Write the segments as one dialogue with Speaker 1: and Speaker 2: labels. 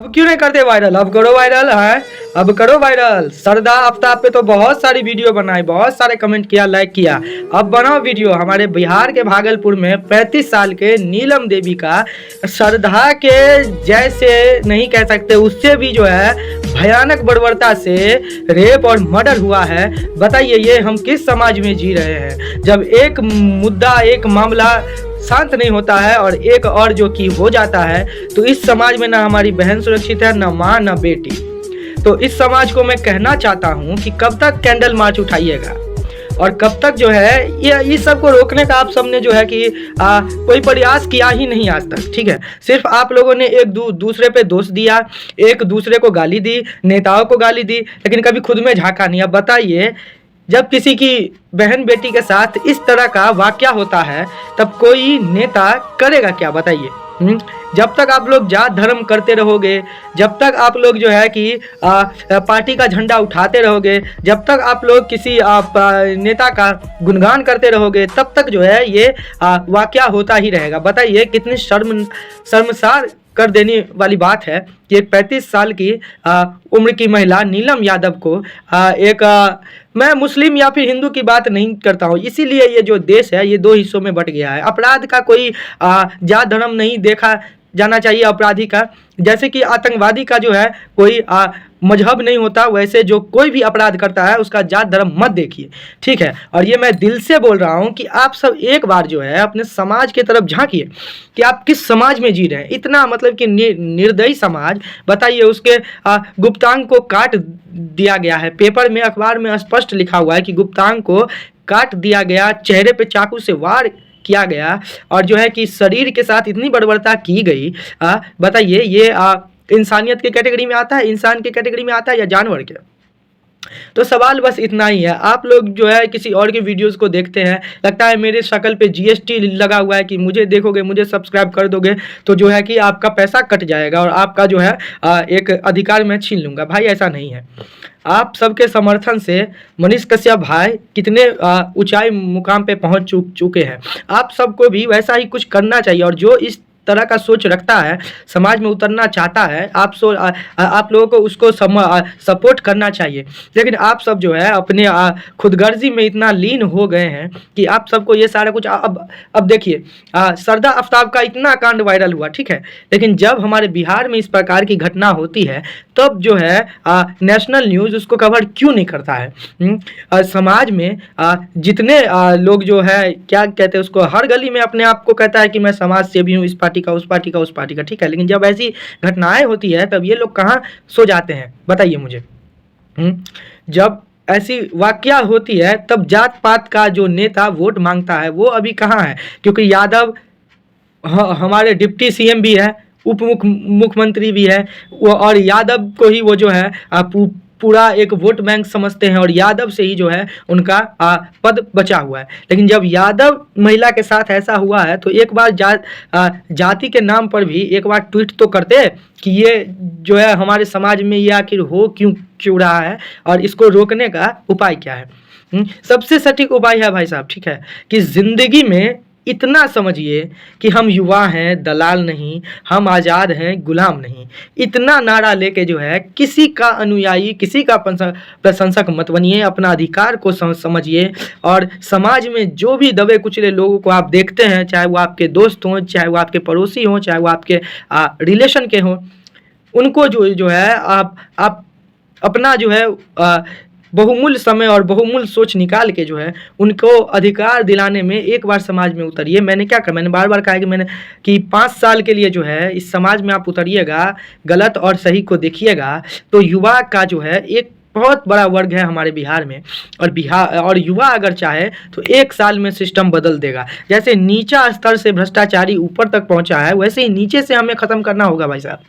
Speaker 1: अब क्यों नहीं करते वायरल? अब करो वायरल है, अब करो वायरल। सरदा आफ्ताब पे तो बहुत सारी वीडियो बनाई, बहुत सारे कमेंट किया, लाइक किया। अब बनाओ वीडियो हमारे बिहार के भागलपुर में 35 साल के नीलम देवी का सरदा के जैसे नहीं कह सकते, उससे भी जो है भयानक बर्बरता से रेप और मर्डर हुआ है। बताइए ये हम किस समाज में जी रहे हैं, जब एक मुद्दा एक मामला शांत नहीं होता है और एक और जो कि हो जाता है, तो इस समाज में ना हमारी बहन सुरक्षित है, ना माँ ना बेटी। तो इस समाज को मैं कहना चाहता हूँ कि कब तक कैंडल मार्च उठाइएगा और कब तक जो है ये इस सब को रोकने का आप सबने जो है कि कोई प्रयास किया ही नहीं आज तक। ठीक है, सिर्फ आप लोगों ने एक दूसरे पे दोष दिया, एक दूसरे को गाली दी, नेताओं को गाली दी, लेकिन कभी खुद में झांका नहीं। अब बताइए, जब किसी की बहन बेटी के साथ इस तरह का वाकया होता है तब कोई नेता करेगा क्या? बताइए। जब तक आप लोग जात धर्म करते रहोगे, जब तक आप लोग जो है कि पार्टी का झंडा उठाते रहोगे, जब तक आप लोग किसी नेता का गुणगान करते रहोगे, तब तक जो है ये वाकया होता ही रहेगा। बताइए कितनी शर्मसार कर देने वाली बात है कि एक 35 साल की उम्र की महिला नीलम यादव को मैं मुस्लिम या फिर हिंदू की बात नहीं करता हूँ, इसीलिए ये जो देश है ये दो हिस्सों में बंट गया है। अपराध का कोई जात धर्म नहीं देखा जाना चाहिए अपराधी का। जैसे कि आतंकवादी का जो है कोई मजहब नहीं होता, वैसे जो कोई भी अपराध करता है उसका जात धर्म मत देखिए। ठीक है, और ये मैं दिल से बोल रहा हूँ कि आप सब एक बार जो है अपने समाज की तरफ झांकिए कि आप किस समाज में जी रहे हैं। इतना मतलब कि निर्दयी समाज। बताइए, उसके गुप्तांग को काट दिया गया है, पेपर में अखबार में स्पष्ट लिखा हुआ है कि गुप्तांग को काट दिया गया, चेहरे पे चाकू से वार किया गया और जो है कि शरीर के साथ इतनी बर्बरता की गई। बताइए ये इंसानियत की कैटेगरी में आता है, इंसान की कैटेगरी में आता है या जानवर के? तो सवाल बस इतना ही है। आप लोग जो है किसी और के वीडियोस को देखते हैं, लगता है मेरे शक्ल पे जीएसटी लगा हुआ है कि मुझे देखोगे, मुझे सब्सक्राइब कर दोगे तो जो है कि आपका पैसा कट जाएगा और आपका जो है एक अधिकार मैं छीन लूँगा। भाई ऐसा नहीं है। आप सबके समर्थन से मनीष कश्यप भाई कितने ऊंचाई मुकाम पे पहुंच चुके हैं। आप सबको भी वैसा ही कुछ करना चाहिए और जो इस तरह का सोच रखता है, समाज में उतरना चाहता है, आप लोगों को उसको सपोर्ट करना चाहिए। लेकिन आप सब जो है अपने खुदगर्जी में इतना लीन हो गए हैं कि आप सबको ये सारा कुछ अब देखिए, सरदा आफ्ताब का इतना कांड वायरल हुआ, ठीक है, लेकिन जब हमारे बिहार में इस प्रकार की घटना होती है तब जो है नेशनल न्यूज़ उसको कवर क्यों नहीं करता है? समाज में जितने लोग जो है क्या कहते हैं उसको, हर गली में अपने आप को कहता है कि मैं समाज सेवी हूँ, इस पार्टी का, उस पार्टी का, उस पार्टी का, ठीक है, लेकिन जब ऐसी घटनाएं होती है तब ये लोग कहाँ सो जाते हैं? बताइए मुझे। जब ऐसी वाकया होती है तब जात पात का जो नेता वोट मांगता है वो अभी कहाँ है? क्योंकि यादव हमारे डिप्टी सीएम भी है, उप मुख्यमंत्री भी है, वो और यादव को ही वो जो है पूरा एक वोट बैंक समझते हैं और यादव से ही जो है उनका पद बचा हुआ है। लेकिन जब यादव महिला के साथ ऐसा हुआ है तो एक बार जाति के नाम पर भी एक बार ट्वीट तो करते कि ये जो है हमारे समाज में ये आखिर हो क्यों रहा है और इसको रोकने का उपाय क्या है। सबसे सटीक उपाय है भाई साहब, ठीक है, कि ज़िंदगी में इतना समझिए कि हम युवा हैं, दलाल नहीं, हम आज़ाद हैं, गुलाम नहीं। इतना नारा लेके जो है किसी का अनुयायी, किसी का प्रशंसक मत बनिए, अपना अधिकार को समझिए और समाज में जो भी दबे कुचले लोगों को आप देखते हैं, चाहे वो आपके दोस्त हों, चाहे वो आपके पड़ोसी हों, चाहे वो आपके रिलेशन के हों, उनको जो है आप अपना जो है बहुमूल्य समय और बहुमूल्य सोच निकाल के जो है उनको अधिकार दिलाने में एक बार समाज में उतरिए। मैंने क्या कहा, मैंने बार बार कहा कि 5 साल के लिए जो है इस समाज में आप उतरिएगा, गलत और सही को देखिएगा, तो युवा का जो है एक बहुत बड़ा वर्ग है हमारे बिहार में और युवा अगर चाहे तो 1 साल में सिस्टम बदल देगा। जैसे नीचा स्तर से भ्रष्टाचारी ऊपर तक पहुंचा है, वैसे ही नीचे से हमें ख़त्म करना होगा भाई साहब,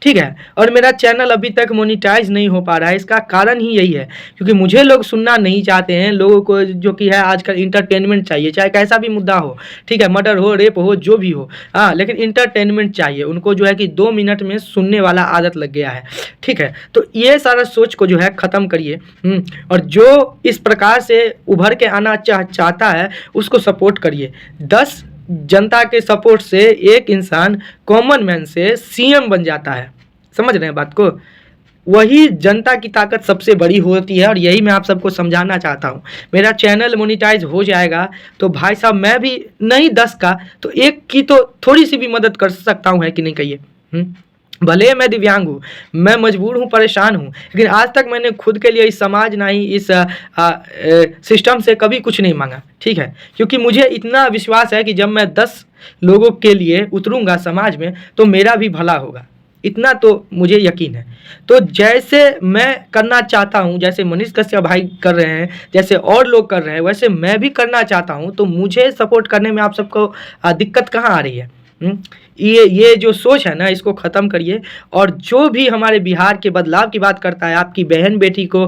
Speaker 1: ठीक है। और मेरा चैनल अभी तक मोनिटाइज नहीं हो पा रहा है, इसका कारण ही यही है क्योंकि मुझे लोग सुनना नहीं चाहते हैं। लोगों को जो कि है आजकल इंटरटेनमेंट चाहिए, चाहे कैसा भी मुद्दा हो, ठीक है, मर्डर हो, रेप हो, जो भी हो, लेकिन इंटरटेनमेंट चाहिए उनको, जो है कि 2 मिनट में सुनने वाला आदत लग गया है, ठीक है। तो ये सारा सोच को जो है ख़त्म करिए और जो इस प्रकार से उभर के आना चाहता है उसको सपोर्ट करिए। 10 जनता के सपोर्ट से एक इंसान कॉमन मैन से सीएम बन जाता है, समझ रहे हैं बात को? वही जनता की ताकत सबसे बड़ी होती है और यही मैं आप सबको समझाना चाहता हूँ। मेरा चैनल मोनेटाइज हो जाएगा तो भाई साहब मैं भी नहीं 10 का तो 1 की तो थोड़ी सी भी मदद कर सकता हूँ, है कि नहीं कहिए? भले मैं दिव्यांग हूँ, मैं मजबूर हूँ, परेशान हूँ, लेकिन आज तक मैंने खुद के लिए इस समाज ना ही इस सिस्टम से कभी कुछ नहीं मांगा, ठीक है? क्योंकि मुझे इतना विश्वास है कि जब मैं 10 लोगों के लिए उतरूँगा समाज में तो मेरा भी भला होगा, इतना तो मुझे यकीन है। तो जैसे मैं करना चाहता हूँ, जैसे मनीष कश्यप भाई कर रहे हैं, जैसे और लोग कर रहे हैं, वैसे मैं भी करना चाहता हूँ। तो मुझे सपोर्ट करने में आप सबको दिक्कत कहाँ आ रही है? ये जो सोच है ना, इसको ख़त्म करिए। और जो भी हमारे बिहार के बदलाव की बात करता है, आपकी बहन बेटी को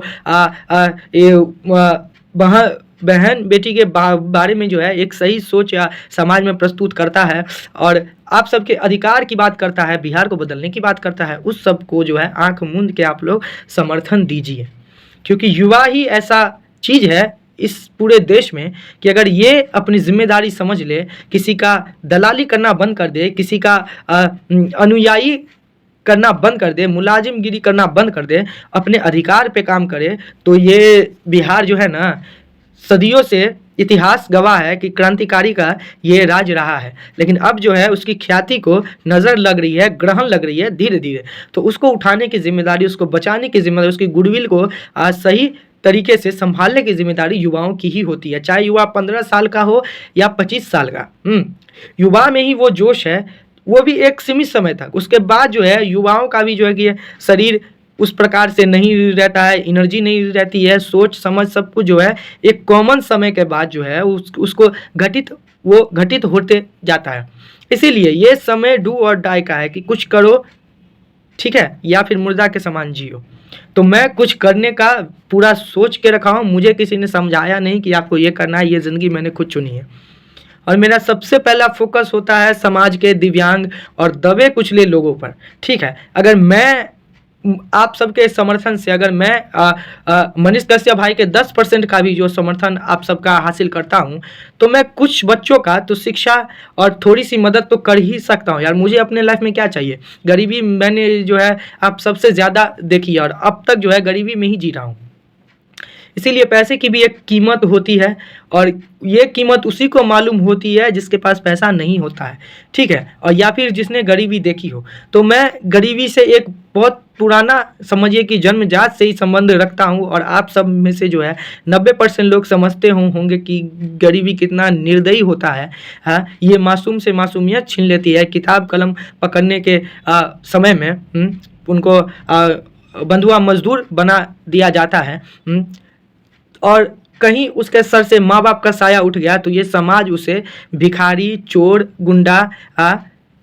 Speaker 1: बहन बेटी के बारे में जो है एक सही सोच या समाज में प्रस्तुत करता है और आप सबके अधिकार की बात करता है, बिहार को बदलने की बात करता है, उस सब को जो है आंख मूंद के आप लोग समर्थन दीजिए। क्योंकि युवा ही ऐसा चीज़ है इस पूरे देश में कि अगर ये अपनी जिम्मेदारी समझ ले, किसी का दलाली करना बंद कर दे, किसी का अनुयायी करना बंद कर दे, मुलाजिमगिरी करना बंद कर दे, अपने अधिकार पे काम करे, तो ये बिहार जो है ना, सदियों से इतिहास गवाह है कि क्रांतिकारी का ये राज रहा है। लेकिन अब जो है उसकी ख्याति को नज़र लग रही है, ग्रहण लग रही है धीरे धीरे। तो उसको उठाने की जिम्मेदारी, उसको बचाने की जिम्मेदारी, उसकी गुडविल को सही तरीके से संभालने की जिम्मेदारी युवाओं की ही होती है। चाहे युवा 15 साल का हो या 25 साल का, युवा में ही वो जोश है, वो भी एक सीमित समय तक। उसके बाद जो है युवाओं का भी जो है कि शरीर उस प्रकार से नहीं रहता है, एनर्जी नहीं रहती है, सोच समझ सब कुछ जो है एक कॉमन समय के बाद जो है उसको घटित होते जाता है। इसीलिए ये समय डू और डाई का है कि कुछ करो, ठीक है, या फिर मुर्दा के समान जियो। तो मैं कुछ करने का पूरा सोच के रखा हूँ। मुझे किसी ने समझाया नहीं कि आपको ये करना है, ये ज़िंदगी मैंने खुद चुनी है। और मेरा सबसे पहला फोकस होता है समाज के दिव्यांग और दबे कुचले लोगों पर, ठीक है। अगर मैं आप सबके समर्थन से, अगर मैं मनीष कश्यप भाई के 10% का भी जो समर्थन आप सबका हासिल करता हूं, तो मैं कुछ बच्चों का तो शिक्षा और थोड़ी सी मदद तो कर ही सकता हूं यार। मुझे अपने लाइफ में क्या चाहिए? गरीबी मैंने जो है आप सबसे ज़्यादा देखी है और अब तक जो है गरीबी में ही जी रहा हूँ। इसीलिए पैसे की भी एक कीमत होती है और ये कीमत उसी को मालूम होती है जिसके पास पैसा नहीं होता है, ठीक है, और या फिर जिसने गरीबी देखी हो। तो मैं गरीबी से एक बहुत पुराना, समझिए कि जन्मजात से ही संबंध रखता हूँ और आप सब में से जो है 90% लोग समझते होंगे कि गरीबी कितना निर्दयी होता है। हाँ, ये मासूम से मासूमियत छीन लेती है। किताब कलम पकड़ने के समय में उनको बंधुआ मजदूर बना दिया जाता है और कहीं उसके सर से माँ बाप का साया उठ गया तो ये समाज उसे भिखारी, चोर, गुंडा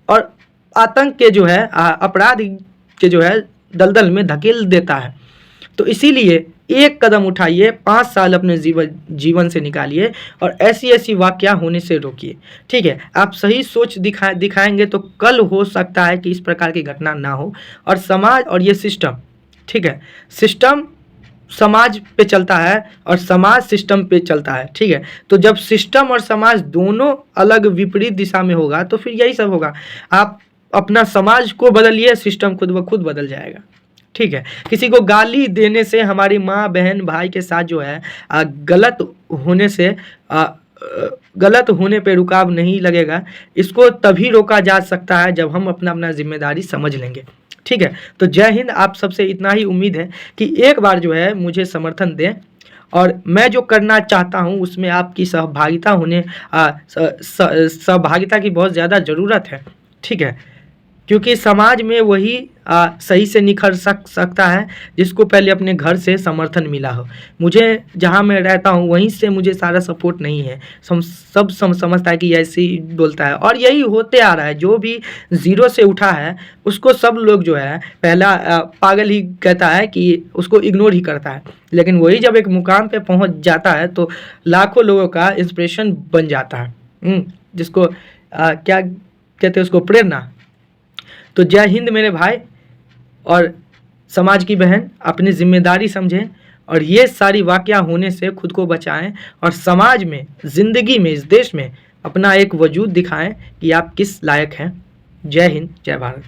Speaker 1: और आतंक के जो है अपराध के जो है दलदल में धकेल देता है। तो इसीलिए एक कदम उठाइए, 5 साल अपने जीवन से निकालिए और ऐसी वाकया होने से रोकिए, ठीक है। आप सही सोच दिखाएंगे तो कल हो सकता है कि इस प्रकार की घटना ना हो। और समाज और ये सिस्टम, ठीक है, सिस्टम समाज पे चलता है और समाज सिस्टम पे चलता है, ठीक है। तो जब सिस्टम और समाज दोनों अलग विपरीत दिशा में होगा तो फिर यही सब होगा। आप अपना समाज को बदलिए, सिस्टम खुद ब खुद बदल जाएगा, ठीक है। किसी को गाली देने से, हमारी माँ बहन भाई के साथ जो है गलत होने पे रुकाव नहीं लगेगा। इसको तभी रोका जा सकता है जब हम अपना जिम्मेदारी समझ लेंगे, ठीक है। तो जय हिंद। आप सबसे इतना ही उम्मीद है कि एक बार जो है मुझे समर्थन दें और मैं जो करना चाहता हूं उसमें आपकी सहभागिता की बहुत ज़्यादा ज़रूरत है, ठीक है। क्योंकि समाज में वही सही से निखर सकता है जिसको पहले अपने घर से समर्थन मिला हो। मुझे जहाँ मैं रहता हूँ वहीं से मुझे सारा सपोर्ट नहीं है। सब समझता है कि ऐसे ही बोलता है और यही होते आ रहा है। जो भी ज़ीरो से उठा है उसको सब लोग जो है पहला पागल ही कहता है कि उसको इग्नोर ही करता है। लेकिन वही जब एक मुकाम पे पहुँच जाता है तो लाखों लोगों का इंस्पिरेशन बन जाता है, जिसको क्या कहते हैं, उसको प्रेरणा। तो जय हिंद मेरे भाई और समाज की बहन, अपनी जिम्मेदारी समझें और ये सारी वाकया होने से खुद को बचाएं और समाज में, ज़िंदगी में, इस देश में अपना एक वजूद दिखाएं कि आप किस लायक हैं। जय हिंद, जय भारत।